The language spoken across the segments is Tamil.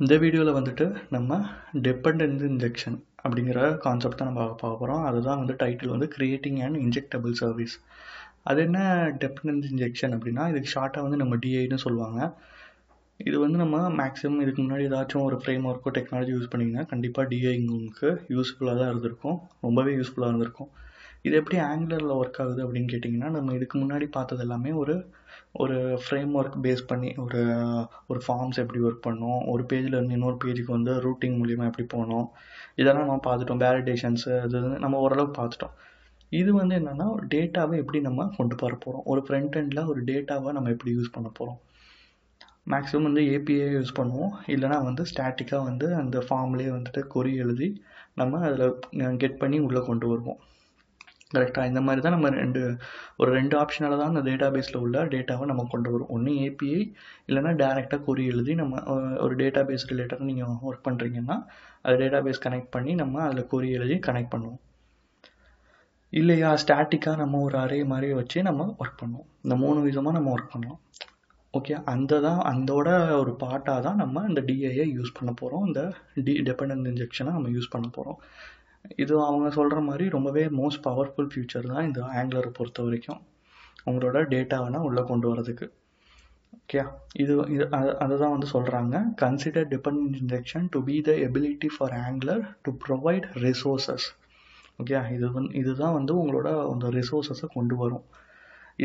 இந்த வீடியோவில் வந்துட்டு நம்ம டிபெண்டன்சி இன்ஜெக்ஷன் அப்படிங்கிற கான்செப்ட் தான் நம்ம பார்க்க போகிறோம். அதுதான் வந்து டைட்டில் வந்து கிரியேட்டிங் அண்ட் இன்ஜெக்டபிள் சர்வீஸ். அது என்ன டிபெண்டன்சி இன்ஜெக்ஷன் அப்படின்னா, இதுக்கு ஷார்ட்டாக வந்து நம்ம டிஐன்னு சொல்லுவாங்க. இது வந்து நம்ம மேக்ஸிமம் இதுக்கு முன்னாடி ஏதாச்சும் ஒரு ஃப்ரேம் ஒர்க்கோ டெக்னாலஜி யூஸ் பண்ணிங்கன்னா கண்டிப்பாக டிஐ உங்களுக்கு யூஸ்ஃபுல்லாக தான் இருந்திருக்கும், ரொம்பவே யூஸ்ஃபுல்லாக இருந்திருக்கும். இது எப்படி ஆங்குலரில் ஒர்க் ஆகுது அப்படின்னு கேட்டிங்கன்னா, நம்ம இதுக்கு முன்னாடி பார்த்தது எல்லாமே ஒரு ஃப்ரேம் ஒர்க் பேஸ் பண்ணி ஒரு ஃபார்ம்ஸ் எப்படி ஒர்க் பண்ணோம், ஒரு பேஜில் இருந்து இன்னொரு பேஜுக்கு வந்து ரூட்டிங் மூலியமாக எப்படி போனோம், இதெல்லாம் நம்ம பார்த்துட்டோம். வேலிடேஷன்ஸு அது நம்ம ஓரளவுக்கு பார்த்துட்டோம். இது வந்து என்னென்னா, டேட்டாவை எப்படி நம்ம கொண்டு வர போகிறோம், ஒரு ஃப்ரண்ட் எண்டில் ஒரு டேட்டாவை நம்ம எப்படி யூஸ் பண்ண போகிறோம். மேக்ஸிமம் வந்து ஏபிஐ யூஸ் பண்ணுவோம், இல்லைனா வந்து ஸ்டாட்டிக்காக வந்து அந்த ஃபார்ம்லேயே வந்துட்டு கொரி எழுதி நம்ம அதில் கெட் பண்ணி உள்ளே கொண்டு வருவோம். கரெக்டாக இந்த மாதிரி தான் நம்ம ரெண்டு ஆப்ஷனால தான் அந்த டேட்டா பேஸில் உள்ள டேட்டாவை நம்ம கொண்டு வரும். ஒன்று ஏபிஐ, இல்லைனா டேரெக்டாக கொரி எழுதி நம்ம ஒரு டேட்டா பேஸ் ரிலேட்டடாக நீங்கள் ஒர்க் பண்ணுறீங்கன்னா அது டேட்டா பேஸ் கனெக்ட் பண்ணி நம்ம அதில் கொரி எழுதி கனெக்ட் பண்ணுவோம். இல்லையா ஸ்டாட்டிக்காக நம்ம ஒரு அரே மாதிரி வச்சு நம்ம ஒர்க் பண்ணுவோம். இந்த 3 விதமாக நம்ம ஒர்க் பண்ணலாம். ஓகே, அந்தோட ஒரு பார்ட்டாக தான் நம்ம இந்த டிஐயை யூஸ் பண்ண போகிறோம். இந்த டிபெண்டன்ட் இன்ஜெக்ஷனை நம்ம யூஸ் பண்ண போகிறோம். இது அவங்க சொல்கிற மாதிரி ரொம்பவே மோஸ்ட் பவர்ஃபுல் ஃபியூச்சர் தான் இந்த ஆங்குலரை பொறுத்த வரைக்கும், உங்களோட டேட்டாவை உள்ளே கொண்டு வரதுக்கு. ஓகே, அதை தான் வந்து சொல்கிறாங்க. Consider dependent injection to be the ability for angular to provide resources. Okay, இதுதான் வந்து உங்களோட அந்த ரிசோர்ஸஸை கொண்டு வரும்.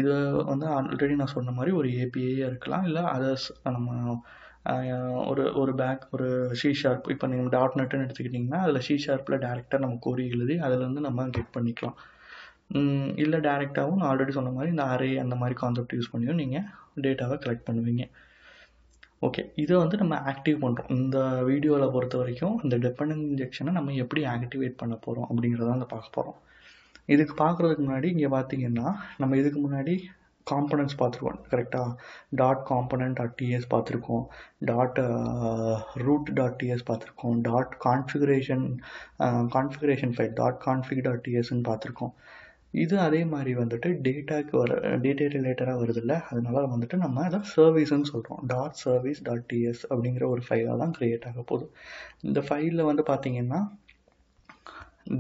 இது வந்து ஆல்ரெடி நான் சொன்ன மாதிரி ஒரு ஏபிஐயாக இருக்கலாம், இல்லை அதர்ஸ் நம்ம ஒரு சி ஷார்ப், இப்போ நீங்கள் .NETன்னு எடுத்துக்கிட்டிங்கன்னா அதில் சி ஷார்ப்பில் டேரெக்டாக நம்ம கோரி எழுதி அதிலேருந்து நம்ம கெட் பண்ணிக்கலாம். இல்லை டேரெக்டாகவும் நான் ஆல்ரெடி சொன்ன மாதிரி இந்த அரே அந்த மாதிரி கான்செப்ட் யூஸ் பண்ணியும் நீங்கள் டேட்டாவை கலெக்ட் பண்ணுவீங்க. ஓகே, இதை வந்து நம்ம ஆக்டிவ் பண்ணுறோம். இந்த வீடியோவில் பொறுத்த வரைக்கும் இந்த டிபெண்டன்ட் இன்ஜெக்ஷனை நம்ம எப்படி ஆக்டிவேட் பண்ண போகிறோம் அப்படிங்கிறத வந்து பார்க்க போகிறோம். இதுக்கு பார்க்குறதுக்கு முன்னாடி இங்கே பார்த்தீங்கன்னா, நம்ம இதுக்கு முன்னாடி காம்பனன்ட்ஸ் பார்த்துருக்கோம். கரெக்டாக .component.ts பார்த்துருக்கோம், .root.ts பார்த்துருக்கோம், கான்ஃபிகரேஷன் ஃபைல் .config.tsன்னு பார்த்துருக்கோம். இது அதே மாதிரி வந்துட்டு டேட்டா ரிலேட்டடாக வருதில்ல, அதனால வந்துட்டு நம்ம அதை சர்வீஸ்ன்னு சொல்கிறோம். .service.ts அப்படிங்கிற ஒரு ஃபைலாக தான் க்ரியேட் ஆக போகுது. இந்த ஃபைலில் வந்து பார்த்தீங்கன்னா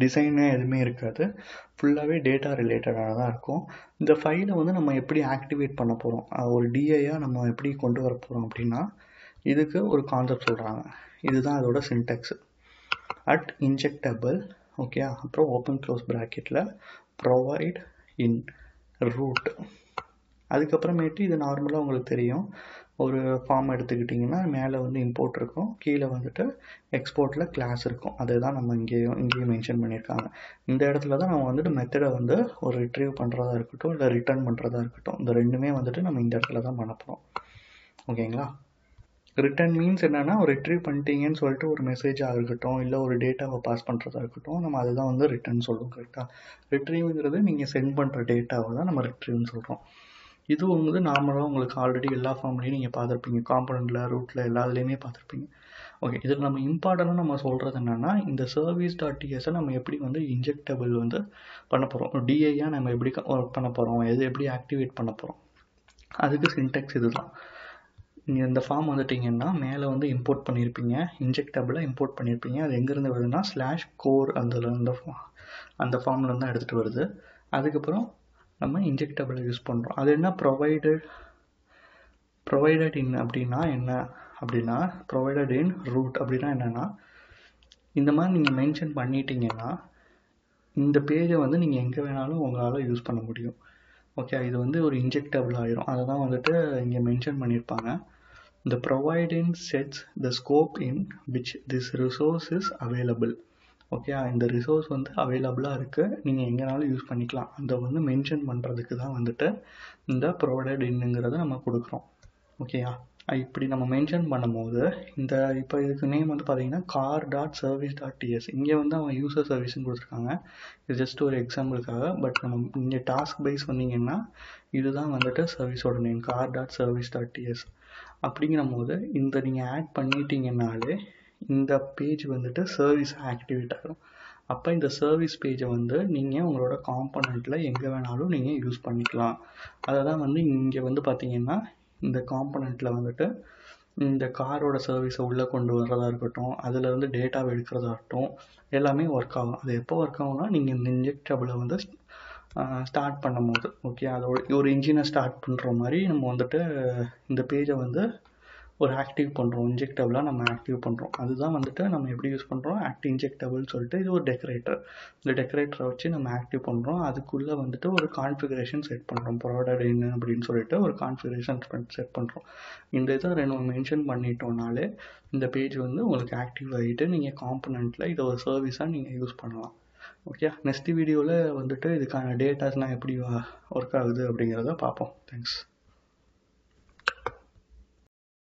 டிசைனே எதுவுமே இருக்காது, ஃபுல்லாகவே டேட்டா ரிலேட்டடாக தான் இருக்கும். இந்த ஃபைலை வந்து நம்ம எப்படி ஆக்டிவேட் பண்ண போகிறோம், ஒரு டிஐயாக நம்ம எப்படி கொண்டு வர போகிறோம் அப்படின்னா, இதுக்கு ஒரு கான்செப்ட் சொல்கிறாங்க. இதுதான் அதோட சின்டெக்ஸ். @injectable, ஓகே, அப்புறம் ஓப்பன் க்ளோஸ் ப்ராக்கெட்டில் ப்ரொவைட் இன் ரூட். அதுக்கப்புறமேட்டு இது நார்மலாக உங்களுக்கு தெரியும், ஒரு ஃபார்ம் எடுத்துக்கிட்டிங்கன்னா மேலே வந்து இம்போர்ட் இருக்கும், கீழே வந்துட்டு எக்ஸ்போர்ட்டில் கிளாஸ் இருக்கும். அதை தான் நம்ம இங்கேயும் மென்ஷன் பண்ணியிருக்காங்க. இந்த இடத்துல தான் நம்ம வந்துட்டு மெத்தடை வந்து ஒரு ரிட்ரீவ் பண்ணுறதா இருக்கட்டும், இல்லை ரிட்டர்ன் பண்ணுறதா இருக்கட்டும், இந்த ரெண்டுமே வந்துட்டு நம்ம இந்த இடத்துல தான் பண்ண போகிறோம். ஓகேங்களா? ரிட்டர்ன் மீன்ஸ் என்னென்னா, ஒரு ரிட்ரீவ் பண்ணிட்டீங்கன்னு சொல்லிட்டு ஒரு மெசேஜாக இருக்கட்டும், இல்லை ஒரு டேட்டாவை பாஸ் பண்ணுறதா இருக்கட்டும், நம்ம அதுதான் வந்து ரிட்டர்ன் சொல்லுவோம். கரெக்டாக? ரிட்ரீவ்ங்கிறது நீங்கள் சென்ட் பண்ணுற டேட்டாவை தான் நம்ம ரிட்ரீவ்னு சொல்கிறோம். இது வந்து நார்மலாக உங்களுக்கு ஆல்ரெடி எல்லா ஃபார்ம்லேயும் நீங்கள் பார்த்துருப்பீங்க, காம்பனண்ட்டில், ரூட்டில் எல்லாத்துலேயுமே பார்த்துருப்பீங்க. ஓகே, இதில் நம்ம இம்பார்ட்டண்ட்டாக நம்ம சொல்கிறது என்னென்னா, இந்த service.tsஐ நம்ம எப்படி வந்து இன்ஜெக்டபிள் வந்து பண்ண போகிறோம், டிஐயாக நம்ம எப்படி ஒர்க் பண்ண போகிறோம், எது எப்படி ஆக்டிவேட் பண்ண போகிறோம், அதுக்கு சின்டெக்ஸ் இது தான். நீங்கள் இந்த ஃபார்ம் வந்துட்டிங்கன்னா மேலே வந்து இம்போர்ட் பண்ணியிருப்பீங்க, இன்ஜெக்டபிளை இம்போர்ட் பண்ணியிருப்பீங்க. அது எங்கேருந்து வருதுன்னா /core அந்த ஃபார்ம்லேருந்து தான் எடுத்துகிட்டு வருது. அதுக்கப்புறம் நம்ம இன்ஜெக்டபிளை யூஸ் பண்ணுறோம். அது என்ன ப்ரொவைடட் இன் அப்படின்னா என்ன அப்படின்னா, ப்ரொவைடட் இன் ரூட் அப்படின்னா என்னென்னா, இந்த மாதிரி நீங்கள் மென்ஷன் பண்ணிட்டீங்கன்னா இந்த பேஜை வந்து நீங்கள் எங்கே வேணாலும் உங்களால் யூஸ் பண்ண முடியும். ஓகே, இது வந்து ஒரு இன்ஜெக்டபிள் ஆகிடும். அதை தான் வந்துட்டு இங்கே மென்ஷன் பண்ணியிருப்பாங்க. The providing sets the scope in which this resource is available. Okay, இந்த ரிசோர்ஸ் வந்து அவைலபிளாக இருக்குது, நீங்கள் எங்கேனாலும் யூஸ் பண்ணிக்கலாம். அதை வந்து மென்ஷன் பண்ணுறதுக்கு தான் வந்துட்டு இந்த ப்ரொவைடட் இன்னுங்கிறத நம்ம கொடுக்குறோம். ஓகேயா? இப்படி நம்ம மென்ஷன் பண்ணும்போது இப்போ இதுக்கு நேம் வந்து பார்த்தீங்கன்னா car.service.ts. இங்கே வந்து அவங்க யூசர் சர்வீஸ்ன்னு கொடுத்துருக்காங்க. இது ஜஸ்ட் ஒரு எக்ஸாம்பிளுக்காக. பட் நம்ம இங்கே டாஸ்க் பைஸ் வந்தீங்கன்னா இதுதான் வந்துட்டு சர்வீஸோட நேம், car.service.ts. அப்படிங்கிற போது இந்த நீங்கள் ஆட் பண்ணிட்டீங்கன்னாலே இந்த பேஜ் வந்துட்டு சர்வீஸ் ஆக்டிவேட் ஆகும். அப்போ இந்த சர்வீஸ் பேஜை வந்து நீங்கள் உங்களோட காம்பனண்ட்டில் எங்கே வேணாலும் நீங்கள் யூஸ் பண்ணிக்கலாம். அதை தான் வந்து இங்கே வந்து பார்த்தீங்கன்னா இந்த காம்பனண்ட்டில் வந்துட்டு இந்த காரோட சர்வீஸை உள்ளே கொண்டு வர்றதா இருக்கட்டும், அதுலேருந்து டேட்டாவை எடுக்கிறதா இருக்கட்டும், எல்லாமே ஒர்க் ஆகும். அது எப்போ ஒர்க் ஆகும்னா நீங்கள் இந்த இன்ஜெக்டபிளை வந்து ஸ்டார்ட் பண்ணும்போது, ஓகே, அதோட ஒரு இன்ஜினை ஸ்டார்ட் பண்ணுற மாதிரி நம்ம வந்துட்டு இந்த பேஜை வந்து ஒரு ஆக்டிவ் பண்ணுறோம், இன்ஜெக்டபிளாக நம்ம ஆக்டிவ் பண்ணுறோம். அதுதான் வந்துட்டு நம்ம எப்படி யூஸ் பண்ணுறோம், இன்ஜெக்டபிள்னு சொல்லிட்டு இது ஒரு டெக்கரேட்டர். இந்த டெக்கரேட்டரை வச்சு நம்ம ஆக்டிவ் பண்ணுறோம். அதுக்குள்ளே வந்துட்டு ஒரு கான்ஃபிகரேஷன் செட் பண்ணுறோம், ப்ரொவைடர் என்ன அப்படின்னு சொல்லிட்டு ஒரு கான்ஃபிகரேஷன் செட் பண்ணுறோம். இந்த இதை 2 மென்ஷன் பண்ணிட்டோம்னாலே இந்த பேஜ் வந்து உங்களுக்கு ஆக்டிவ் ஆகிட்டு நீங்கள் காம்பனண்ட்டில் இதை ஒரு சர்வீஸாக நீங்கள் யூஸ் பண்ணலாம். ஓகே, நெக்ஸ்ட் வீடியோவில் வந்துட்டு இதுக்கான டேட்டாஸ்லாம் எப்படி ஒர்க் ஆகுது அப்படிங்கிறத பார்ப்போம். தேங்க்ஸ்.